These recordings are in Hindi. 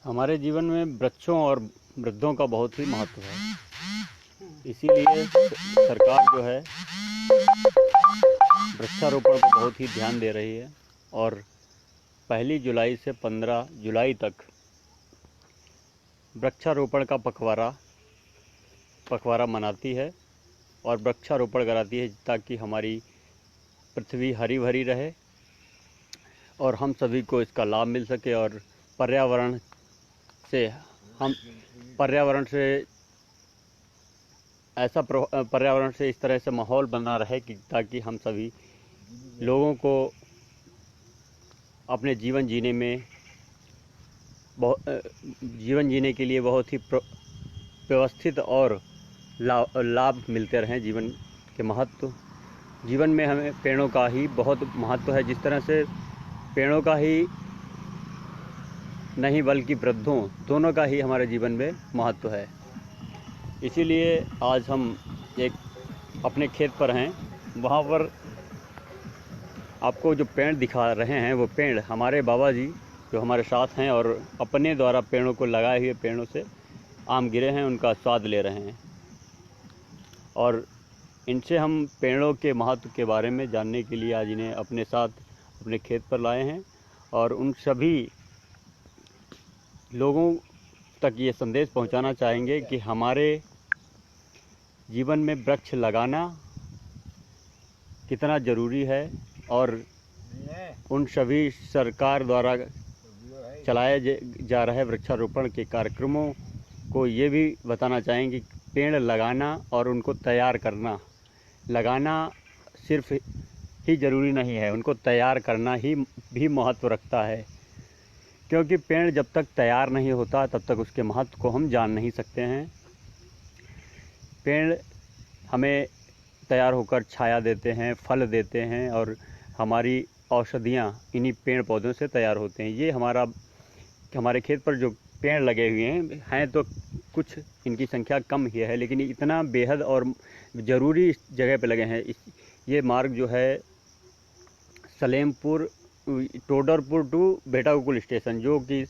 हमारे जीवन में वृक्षों और वृद्धों का बहुत ही महत्व है। इसीलिए सरकार जो है वृक्षारोपण पर बहुत ही ध्यान दे रही है और 1 जुलाई से 15 जुलाई तक वृक्षारोपण का पखवाड़ा मनाती है और वृक्षारोपण कराती है ताकि हमारी पृथ्वी हरी भरी रहे और हम सभी को इसका लाभ मिल सके और पर्यावरण से पर्यावरण से इस तरह से माहौल बना रहे कि ताकि हम सभी लोगों को अपने जीवन जीने के लिए बहुत ही व्यवस्थित और लाभ मिलते रहें। जीवन में हमें पेड़ों का ही बहुत महत्व है। जिस तरह से पेड़ों का ही नहीं बल्कि वृद्धों दोनों का ही हमारे जीवन में महत्व है। इसीलिए आज हम एक अपने खेत पर हैं। वहाँ पर आपको जो पेड़ दिखा रहे हैं वो पेड़ हमारे बाबा जी जो हमारे साथ हैं और अपने द्वारा पेड़ों को लगाए हुए पेड़ों से आम गिरे हैं, उनका स्वाद ले रहे हैं और इनसे हम पेड़ों के महत्व के बारे में जानने के लिए आज इन्हें अपने साथ अपने खेत पर लाए हैं और उन सभी लोगों तक ये संदेश पहुंचाना चाहेंगे कि हमारे जीवन में वृक्ष लगाना कितना ज़रूरी है और उन सभी सरकार द्वारा चलाए जा रहे वृक्षारोपण के कार्यक्रमों को ये भी बताना चाहेंगे कि पेड़ लगाना और उनको तैयार करना, लगाना सिर्फ ही ज़रूरी नहीं है, उनको तैयार करना ही भी महत्व रखता है। क्योंकि पेड़ जब तक तैयार नहीं होता तब तक उसके महत्व को हम जान नहीं सकते हैं। पेड़ हमें तैयार होकर छाया देते हैं, फल देते हैं और हमारी औषधियाँ इन्हीं पेड़ पौधों से तैयार होते हैं। ये हमारे खेत पर जो पेड़ लगे हुए हैं तो कुछ इनकी संख्या कम ही है, लेकिन इतना बेहद और ज़रूरी जगह पे लगे हैं। ये मार्ग जो है सलेमपुर टोडरपुर टू बेटा गोकुल स्टेशन, जो कि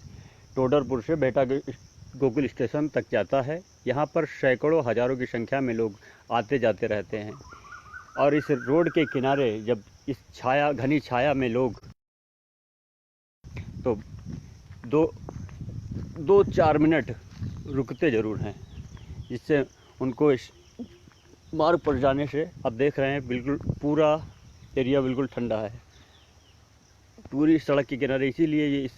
टोडरपुर से बेटा गोकुल स्टेशन तक जाता है। यहाँ पर सैकड़ों हज़ारों की संख्या में लोग आते जाते रहते हैं और इस रोड के किनारे जब इस घनी छाया में लोग तो 2-4 मिनट रुकते ज़रूर हैं, जिससे उनको इस मार्ग पर जाने से अब देख रहे हैं बिल्कुल पूरा एरिया बिल्कुल ठंडा है पूरी सड़क के किनारे। इसीलिए ये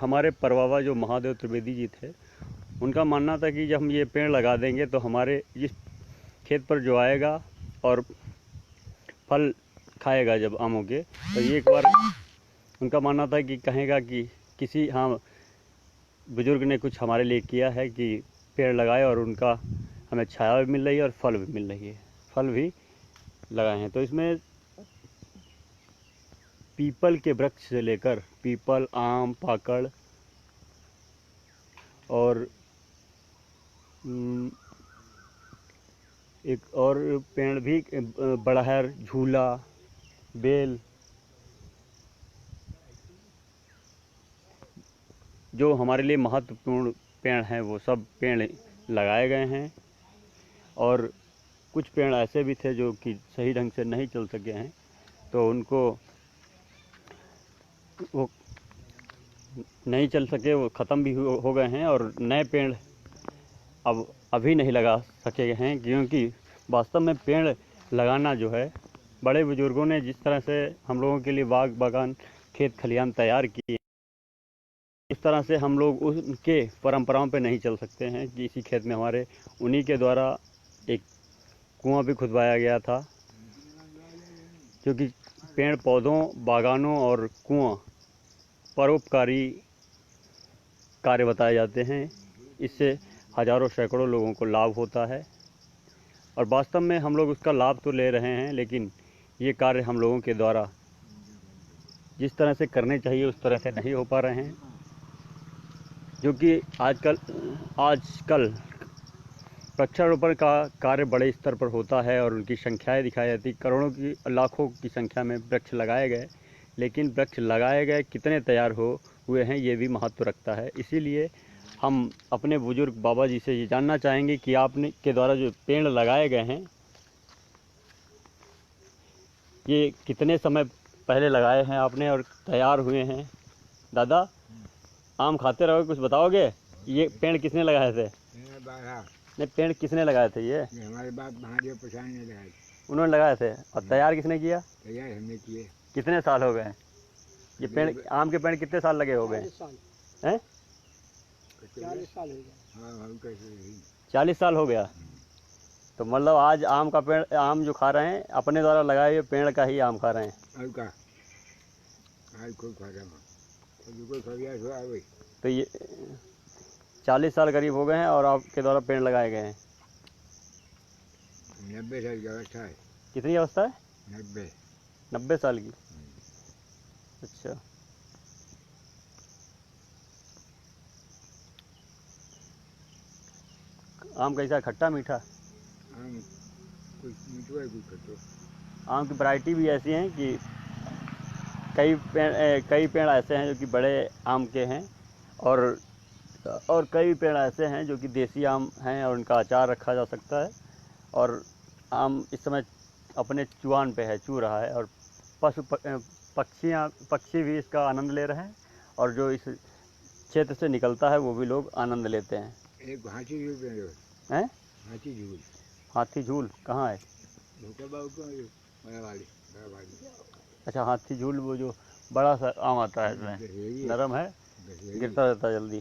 हमारे परबाबा जो महादेव त्रिवेदी जी थे, उनका मानना था कि जब हम ये पेड़ लगा देंगे तो हमारे जिस खेत पर जो आएगा और फल खाएगा जब आमों के, तो ये एक बार उनका मानना था कि कहेगा कि किसी बुजुर्ग ने कुछ हमारे लिए किया है कि पेड़ लगाए और उनका हमें छाया भी मिल रही है और फल भी मिल रही है, फल भी लगाए हैं। तो इसमें पीपल के वृक्ष से लेकर पीपल, आम, पाकड़ और एक और पेड़ भी बड़हर, झूला, बेल, जो हमारे लिए महत्वपूर्ण पेड़ हैं वो सब पेड़ लगाए गए हैं। और कुछ पेड़ ऐसे भी थे जो कि सही ढंग से नहीं चल सके हैं, तो वो नहीं चल सके, वो ख़त्म भी हो गए हैं और नए पेड़ अभी नहीं लगा सके हैं। क्योंकि वास्तव में पेड़ लगाना जो है, बड़े बुजुर्गों ने जिस तरह से हम लोगों के लिए बाग बागान खेत खलिहान तैयार किए, इस तरह से हम लोग उनके परंपराओं पे नहीं चल सकते हैं कि इसी खेत में हमारे उन्हीं के द्वारा एक कुआं भी खुदवाया गया था। क्योंकि पेड़ पौधों, बागानों और कुआं परोपकारी कार्य बताए जाते हैं। इससे हज़ारों सैकड़ों लोगों को लाभ होता है और वास्तव में हम लोग उसका लाभ तो ले रहे हैं, लेकिन ये कार्य हम लोगों के द्वारा जिस तरह से करने चाहिए उस तरह से नहीं हो पा रहे हैं। जो कि आजकल वृक्षारोपण का कार्य बड़े स्तर पर होता है और उनकी संख्याएं दिखाई जाती, करोड़ों की लाखों की संख्या में वृक्ष लगाए गए, लेकिन वृक्ष लगाए गए कितने तैयार हुए हैं ये भी महत्व रखता है। इसीलिए हम अपने बुजुर्ग बाबा जी से ये जानना चाहेंगे कि आपने के द्वारा जो पेड़ लगाए गए हैं ये कितने समय पहले लगाए हैं आपने और तैयार हुए हैं। दादा, आम खाते रहोगे, कुछ बताओगे? ये पेड़ किसने लगाए थे? नहीं, पेड़ किसने लगाए थे? ये हमारे बाप महादेव प्रसाद ने लगाए। उन्होंने लगाए थे। और तैयार किसने किया? तैयार हमने किए। कितने साल हो गए? ये पेड़, आम के पेड़ कितने साल लगे हो गए हैं? 40 साल हो गए। हाँ, 40 साल हो गया। तो मतलब आज आम का पेड़, आम जो खा रहे हैं अपने द्वारा लगाए हुए पेड़ का ही आम खा रहे हैं। और का आज कोई खा रहा है, कोई खा गया तो आ गई। तो ये 40 साल करीब हो गए हैं और आपके द्वारा पेड़ लगाए गए हैं। 90 साल की अवस्था है। कितनी अवस्था है? 90 साल की। अच्छा, आम कैसा, खट्टा मीठा? आम कुछ मीठा है, कुछ खट्टा। आम की वैरायटी भी ऐसी हैं कि कई पेड़ ऐसे हैं जो कि बड़े आम के हैं और कई पेड़ ऐसे हैं जो कि देसी आम हैं और उनका अचार रखा जा सकता है। और आम इस समय अपने चुआन पे है, चू रहा है और पक्षी भी इसका आनंद ले रहे हैं और जो इस क्षेत्र से निकलता है वो भी लोग आनंद लेते हैं। एक हाथी झूल पे हैं? हाथी झूल। हाथी झूल कहाँ है? अच्छा, हाथी झूल वो जो बड़ा सा आम आता है, इसमें नरम है, गिरता रहता है जल्दी।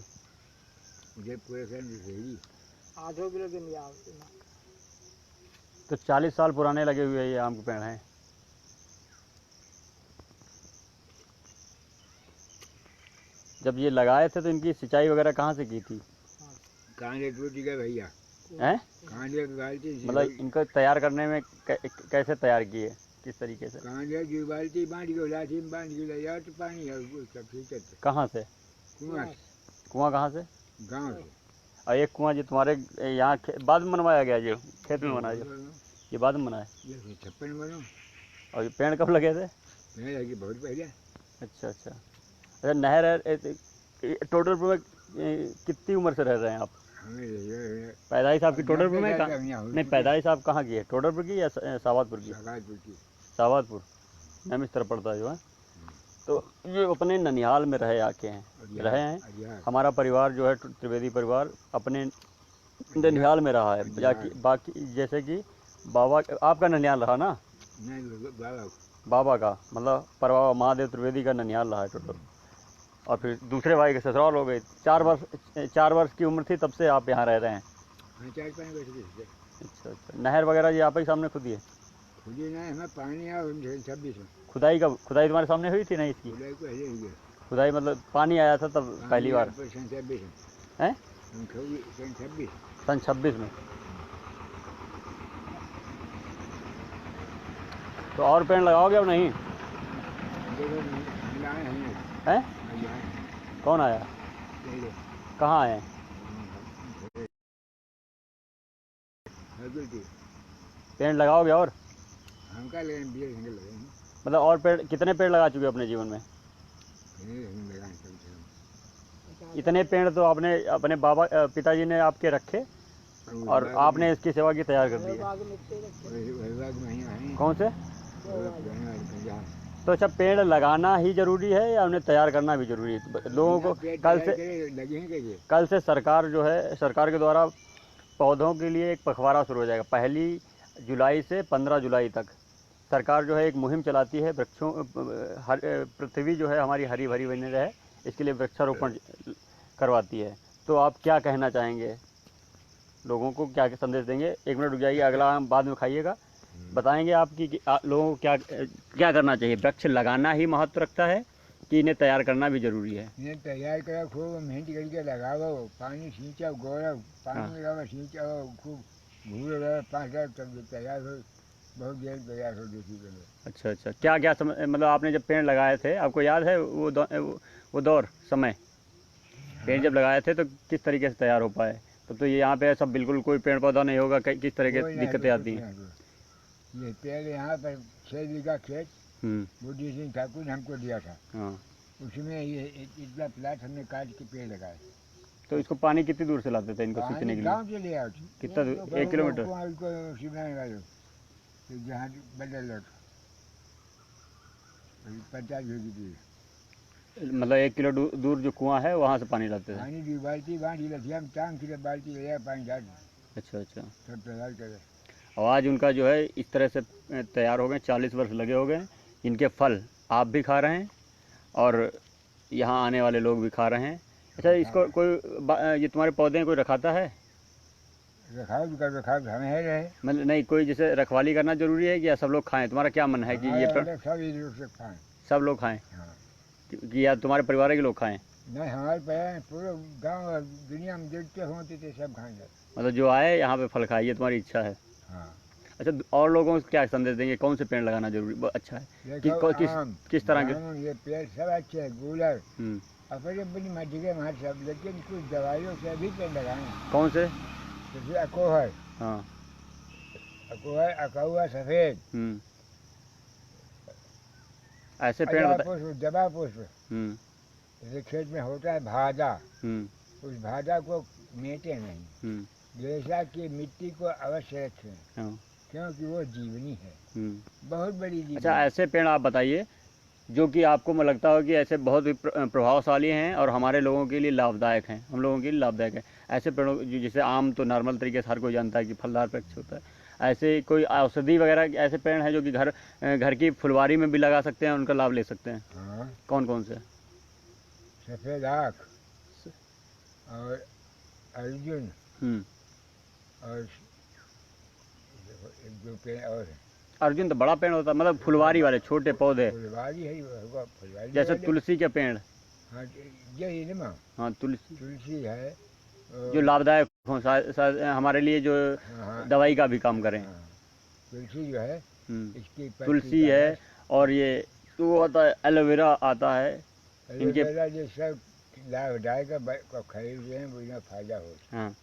तो 40 साल पुराने लगे हुए ये आम के पेड़ हैं। जब ये लगाए थे तो इनकी सिंचाई वगैरह कहाँ से की थी? कहाँ से टूट गए भैया? हैं? कहाँ से बाल्टी? मतलब इनको तैयार करने में कैसे तैयार किए, किस तरीके से? कहाँ से जो बाल्टी बांध के लाठी में बांध के ले जाओ तो पानी है सब ठीक। कहाँ से? कुआं कहाँ से? गाँव से। और एक कुआं जो तुम्हारे यहाँ बाद में बनवाया गया, जो खेत में बनाया, ये बाद में बनाया? ये 56 में बनो। और ये पेड़ कब लगे थे? पेड़ लगे बहुत पहले। अच्छा अच्छा। अच्छा, नहर है टोडरपुर में कितनी उम्र से रह रहे हैं आप? पैदाइश आपकी टोडरपुर में? नहीं, पैदाइश आप कहाँ की है, टोडरपुर की या सावादपुर की? सावादपुर मैम इस तरफ पड़ता है जो है। तो ये अपने ननिहाल में रहे हैं। हमारा परिवार जो है त्रिवेदी परिवार अपने ननिहाल में रहा है। बाकी जैसे कि बाबा, आपका ननिहाल रहा ना? नहीं, बाबा का मतलब परवा महादेव त्रिवेदी का ननिहाल रहा है टोटल। और फिर दूसरे भाई के ससुराल हो गए। 4 वर्ष की उम्र थी तब से आप यहाँ रह रहे हैं? 4-5 वर्ष की। अच्छा अच्छा। नहर वगैरह ये आप ही सामने खुदी है? खुदी नहीं, हमें पानी आया 26 में। खुदाई खुदाई तुम्हारे सामने हुई थी? नहीं, इसकी खुदाई मतलब पानी आया था तब पहली बार? हैं? सन 26 में। तो और पेड़ लगाओगे अब नहीं? हैं? कौन आया? कहाँ आए? पेड़ लगाओगे और? मतलब और पेड़ कितने पेड़ लगा चुके अपने जीवन में? इतने पेड़ तो आपने अपने पिताजी ने आपके रखे और आपने इसकी सेवा की, तैयार कर दी है। कौन से? तो अच्छा, पेड़ लगाना ही जरूरी है या उन्हें तैयार करना भी जरूरी है? लोगों को कल से सरकार जो है, सरकार के द्वारा पौधों के लिए एक पखवाड़ा शुरू हो जाएगा। 1 जुलाई से 15 जुलाई तक सरकार जो है एक मुहिम चलाती है, वृक्षों पृथ्वी जो है हमारी हरी भरी बनी रहे, इसके लिए वृक्षारोपण करवाती है। तो आप क्या कहना चाहेंगे, लोगों को क्या संदेश देंगे? 1 मिनट रुक जाइए, अगला बाद में खाइएगा। बताएंगे आपकी कि लोगों को क्या करना चाहिए? वृक्ष लगाना ही महत्व रखता है कि इन्हें तैयार करना भी जरूरी है? इन्हें तैयार करा, खूब मेहनत करके लगाओ, पानी सींचा, गोड़ा पानी लगाओ, सींचा, खूब घूर रहा 5 साल तब तैयार हो, बहुत देर तैयार हो देती है। अच्छा अच्छा। क्या क्या मतलब आपने जब पेड़ लगाए थे, आपको याद है वो दौर समय? पेड़ जब लगाए थे तो किस तरीके से तैयार हो पाए? तो ये यहाँ पे सब बिल्कुल कोई पेड़ पौधा नहीं होगा, किस तरह की दिक्कतें आती हैं? ये पेड़ यहाँ पर 6 बीघा खेत, बुद्धि सिंह ठाकुर ने हमको दिया था। हाँ। उसमें ये इतना प्लाट हमने काट के पेड़ लगाए। तो इसको पानी कितनी दूर से लाते थे इनको सींचने के लिए? गाँव से ले आओ थे। कितना दूर? 1 किलोमीटर? शिमला वालों तो जहाँ बदल लो 50 भेजी थी। मतलब 1 किलो दूर जो कुआं है वहाँ से पानी लाते थे? पानी की बाल्टी बांधी रखी, हम टांग की बाल्टी ले आए, पानी डाल अच्छा अच्छा। सब तैयार करे। और आज उनका जो है इस तरह से तैयार हो गए, 40 वर्ष लगे हो गए। इनके फल आप भी खा रहे हैं और यहाँ आने वाले लोग भी खा रहे हैं। अच्छा, इसको कोई ये तुम्हारे पौधे कोई रखाता है? रखाव हमें है रहे। मतलब नहीं, कोई जैसे रखवाली करना जरूरी है कि या सब लोग खाएं? तुम्हारा क्या मन है कि ये सब लोग खाएं? हाँ। कि या तुम्हारे परिवार के लोग खाएं? नहीं, हमारे परिवार पूरे गांव और दुनिया में देखते होते थे सब खाएंगे। मतलब जो आए यहाँ पे फल खाए, ये तुम्हारी इच्छा है? हाँ। अच्छा, और लोगों को क्या संदेश देंगे? कौन से पेड़ लगाना जरूरी अच्छा है? किस तरह के? ये पेड़ सब अच्छे है, गुलर अपने बड़ी मर्जी के हमारे सब, लेकिन कुछ दवाइयों से भी पेड़ लगाए। कौन से? जैसे अकोहर। हाँ। अकोहर, अकहुआ सफेद। ऐसे पेड़ जबा पुष्प। जैसे खेत में होता है भाजा, उस भाजा को मेटे नहीं, जैसा कि मिट्टी को अवश्य रखें, क्योंकि वो जीवनी है, बहुत बड़ी जीवनी। अच्छा, ऐसे पेड़ आप बताइए जो कि आपको लगता हो कि ऐसे बहुत ही प्रभावशाली हैं और हमारे लोगों के लिए लाभदायक हैं, हम लोगों के लिए लाभदायक है। ऐसे पेड़ों जैसे आम तो नॉर्मल तरीके से हर कोई जानता है कि फलदार वृक्ष होता है, ऐसे कोई औषधि वगैरह ऐसे पेड़ हैं जो कि घर की फुलवारी में भी लगा सकते हैं, उनका लाभ ले सकते हैं? हाँ। कौन कौन से? सफ़ेद आँख और अर्जुन और एक दो पेड़ और है। अर्जुन तो बड़ा पेड़ होता है, मतलब फुलवारी वाले छोटे पौधे, फुलवारी है, फुलवारी जैसे तुलसी के पेड़। हाँ, यही ना। हाँ, तुलसी है जो लाभदायक हो, हमारे लिए जो दवाई का भी काम करें। तुलसी जो है, इसकी तुलसी है, और ये तो आता है एलोवेरा आता है, इनके जो सब लाभदायक खरीदते हैं, वो फायदा होता है।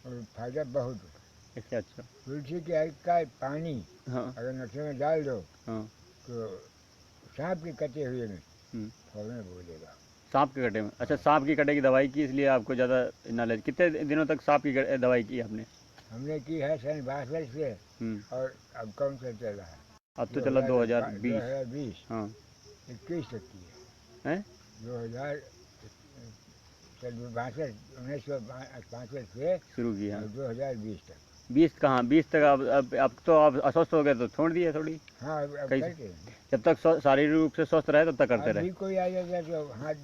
और फायदा बहुत होता है। अच्छा। तुलसी का पानी अगर नशे में डाल दो तो सांप के कटे हुए में फौरन बोलेगा। सांप के कटे में? अच्छा, सांप की कटे की दवाई की, इसलिए आपको ज़्यादा नॉलेज। कितने दिनों तक सांप की दवाई की आपने? हमने की है सन 62 से, और अब कौन सा चल रहा है? अब तो चला 2020। 21 तक की है। 1962 से शुरू किया, 2020 तक। 20 कहाँ, 20 तक अब तो आप अस्वस्थ हो गए तो छोड़ दिए थोड़ी? हाँ, अब करते हैं। जब तक शारीरिक रूप से स्वस्थ रहे तब तक करते रहे। कोई आ जाएगा तो हाथ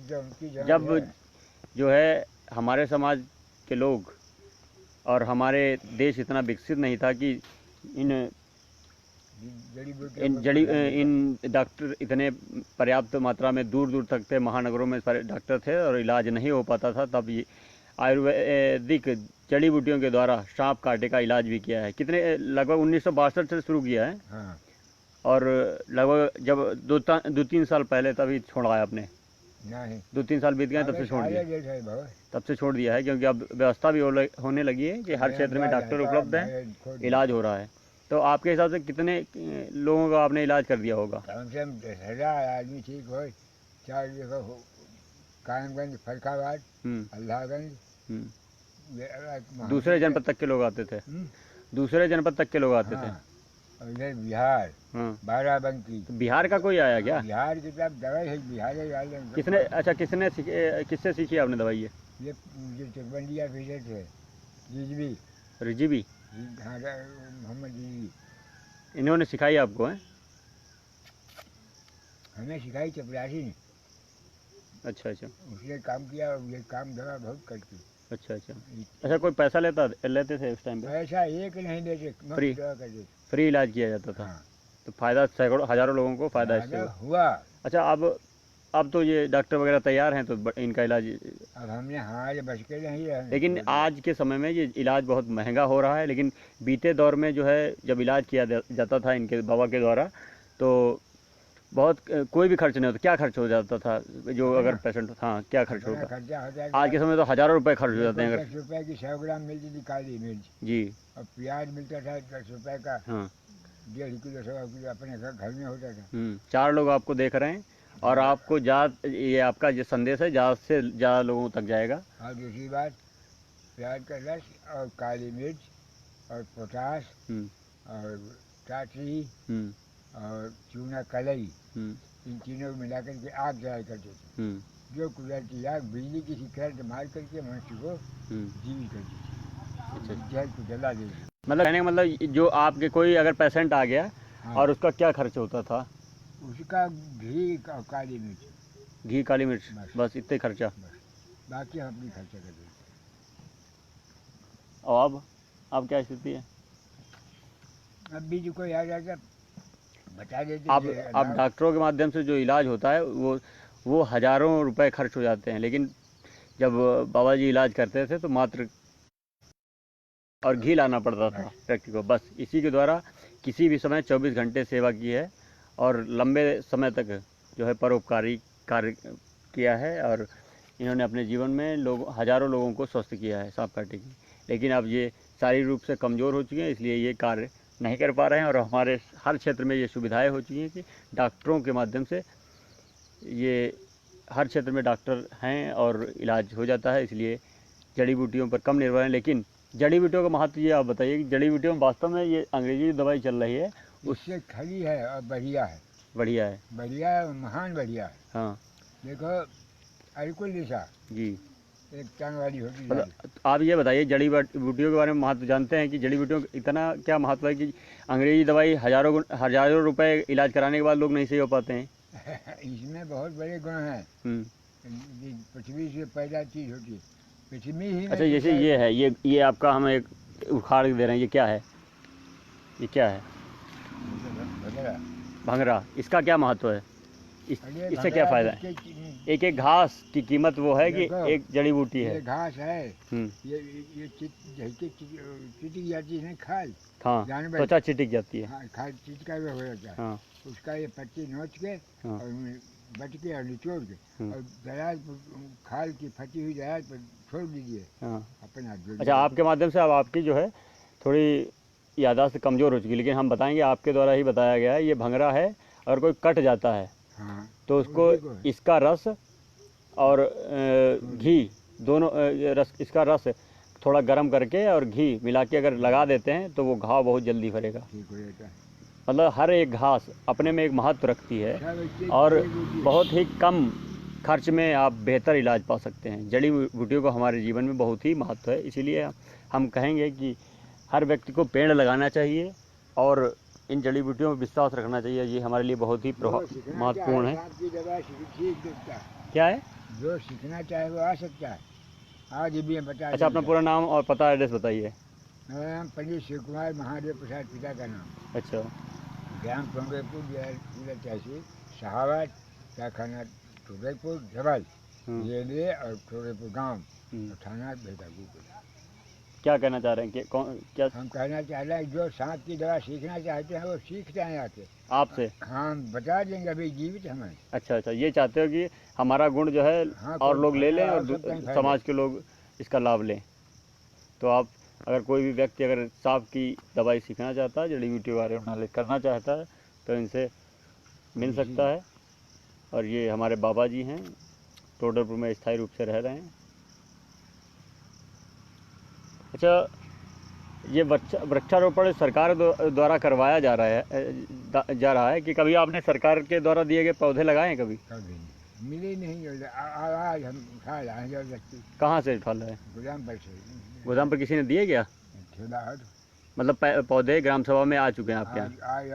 जब जो है हमारे समाज के लोग और हमारे देश इतना विकसित नहीं था कि इन डॉक्टर इतने पर्याप्त मात्रा में दूर दूर तक थे, महानगरों में सारे डॉक्टर थे और इलाज नहीं हो पाता था, तब ये आयुर्वेदिक जड़ी बूटियों के द्वारा सांप काटे का इलाज भी किया है। कितने, लगभग 1962 से शुरू किया है। हाँ। और लगभग जब 2-3 साल पहले तभी छोड़ा है आपने? नहीं, 2-3 साल बीत गए तब से छोड़ दिया? तब से छोड़ दिया है, क्योंकि अब व्यवस्था भी होने लगी है कि हर क्षेत्र में डॉक्टर उपलब्ध है, इलाज हो रहा है। तो आपके हिसाब से कितने लोगों का आपने इलाज कर दिया होगा? कम से कम 10,000 आदमी ठीक हो। 4 जगह कायमगंज, फरखाबाद, अल्लाहगंज, दूसरे जनपद तक के लोग आते थे? दूसरे जनपद तक के लोग आते थे। और इधर बिहार, बाराबंकी। बिहार का कोई आया क्या? बिहार की तरफ दवाई है, बिहार वाले। किसने? अच्छा, किससे सीखी आपने दवाई? ये जो चकबंदिया फीसर थे, रिजीवी, मोहम्मद रिजवी, इन्होंने सिखाई आपको? है, हमें सिखाई चपरासी ने। अच्छा। उसने काम किया, ये काम दवा बहुत करती। अच्छा, कोई पैसा लेते थे उस टाइम पे? पैसा एक नहीं देते, फ्री इलाज किया जाता था। तो फायदा सैकड़ों हजारों लोगों को फायदा इससे हुआ। अच्छा, अब तो ये डॉक्टर वगैरह तैयार हैं, तो इनका इलाज अब हमने हमारे बच के नहीं है। लेकिन आज के समय में ये इलाज बहुत महंगा हो रहा है। लेकिन बीते दौर में जो है, जब इलाज किया जाता था इनके बाबा के द्वारा, तो बहुत कोई भी खर्च नहीं होता। क्या खर्च हो जाता था जो अगर पेशेंट? हाँ, क्या खर्च होता? आज के समय तो हजारों रुपए खर्च हो जाते हैं। 10 रुपए की 100 ग्राम मिलती थी काली मिर्च जी, और प्याज मिलता था 10 रुपए का। हाँ, 1.5 किलो 1.25 किलो अपने घर में होता था। 4 लोग आपको देख रहे हैं और आपको ये आपका जो संदेश है ज़्यादा से ज़्यादा लोगों तक जाएगा। और दूसरी बात, प्याज का रस और काली मिर्च और पोटाश और टाटरी और चूना कलई, इन तीनों को मिलाकर के आग जलाया करते थे। जो कुदरती आग बिजली की करंट मार करके मनुष्य को जीवित करती थी, जहर को जला देती। मतलब कहने का मतलब जो आपके कोई अगर पेशेंट आ गया, हाँ, और उसका क्या खर्च होता था? उसका घी और काली मिर्च, घी काली मिर्च, बस इतने खर्चा, बस, बाकी हम अपनी खर्चा कर देते। और अब क्या स्थिति है? अब भी जो कोई आ जाएगा बता देते। अब डॉक्टरों के माध्यम से जो इलाज होता है वो हज़ारों रुपए खर्च हो जाते हैं, लेकिन जब बाबा जी इलाज करते थे तो मात्र और घी लाना पड़ता था व्यक्ति को, बस इसी के द्वारा किसी भी समय 24 घंटे सेवा की है और लंबे समय तक जो है परोपकारी कार्य किया है और इन्होंने अपने जीवन में हज़ारों लोगों को स्वस्थ किया है सांप काटे की। लेकिन अब ये शारीरिक रूप से कमज़ोर हो चुके हैं, इसलिए ये कार्य नहीं कर पा रहे हैं और हमारे हर क्षेत्र में ये सुविधाएं हो चुकी हैं कि डॉक्टरों के माध्यम से ये हर क्षेत्र में डॉक्टर हैं और इलाज हो जाता है, इसलिए जड़ी बूटियों पर कम निर्भर हैं। लेकिन जड़ी बूटियों का महत्व ये आप बताइए कि जड़ी बूटियों में वास्तव में ये अंग्रेजी दवाई चल रही है, उससे खरी है और बढ़िया है। बढ़िया है, बढ़िया है, महान बढ़िया है। हाँ देखो अरकुल दिशा जी एक टांग वाली होती है। आप ये बताइए जड़ी बूटियों के बारे में महत्व जानते हैं कि जड़ी बूटियों का इतना क्या महत्व है कि अंग्रेजी दवाई हज़ारों रुपए इलाज कराने के बाद लोग नहीं सही हो पाते हैं? इसमें बहुत बड़े गुण हैं। पृथ्वी से पैदा चीज होती है, पृथ्वी ही। अच्छा, जैसे ये है, ये आपका हम एक उखाड़ के दे रहे हैं, ये क्या है? ये क्या है? भंगरा। इसका क्या महत्व है? इससे क्या फायदा है? एक एक घास की कीमत वो है कि एक जड़ी बूटी है। ये घास है, ये चिटिक जाती है खाल, हाँ, त्वचा चिटिक जाती है, हाँ, खाल चिटका हुआ हो जाता है, हाँ, उसका ये पत्ती नोच के, हाँ, और बट के और निचोड़ के और दराज खाल की फटी हुई दराज पर छोड़ दीजिए, हाँ, अपना। अच्छा, आपके माध्यम से अब आपकी जो है थोड़ी याददाश्त कमज़ोर हो चुकी, लेकिन हम बताएंगे आपके द्वारा ही बताया गया है, ये भंगरा है। अगर कोई कट जाता है, हाँ, तो उसको इसका रस और घी दोनों इसका रस थोड़ा गर्म करके और घी मिला के अगर लगा देते हैं तो वो घाव बहुत जल्दी भरेगा, ठीक हो जाता है। मतलब हर एक घास अपने में एक महत्व रखती है और बहुत ही कम खर्च में आप बेहतर इलाज पा सकते हैं। जड़ी बूटियों को हमारे जीवन में बहुत ही महत्व है, इसीलिए हम कहेंगे कि हर व्यक्ति को पेड़ लगाना चाहिए और इन जड़ी बूटियों में विश्वास रखना चाहिए। ये हमारे लिए बहुत ही महत्वपूर्ण है। क्या है? जो सीखना चाहे वो आ सकता है, आज भी बता। अच्छा, अपना पूरा नाम और पता एड्रेस बताइए। मेरा नाम पंडित शिव कुमार महादेव प्रसाद, पिता का नाम। अच्छा। ग्राम टोंगेपुर, जिला तहसील शाहाबाद, कारखाना टोंगेपुर, जबल रेलवे और टोंगेपुर गाँव, थाना बेटापुर। क्या कहना चाह रहे हैं कि क्या हम कहना चाह रहे हैं जो सांप की दवा सीखना चाहते हैं वो सीखते हैं आके आपसे, हम बता देंगे, अभी जीवित हमें। अच्छा, ये चाहते हो कि हमारा गुण जो है, हाँ, और लोग ले लें और समाज के लोग इसका लाभ लें। तो आप अगर कोई भी व्यक्ति अगर सांप की दवाई सीखना चाहता है, जड़ी बूटी के बारे में नॉलेज करना चाहता है तो इनसे मिल सकता है। और ये हमारे बाबा जी हैं, टोडरपुर में स्थायी रूप से रह रहे हैं। अच्छा, ये वृक्षारोपण सरकार द्वारा करवाया जा रहा है कि कभी आपने सरकार के द्वारा दिए गए पौधे लगाए हैं? कभी मिले नहीं। आज हम उठा लाए जबरदस्ती। कहाँ से उठा लाए? गोदाम पर से। गोदाम पर किसी ने दिए क्या? मतलब पौधे ग्राम सभा में आ चुके हैं आपके यहाँ? आज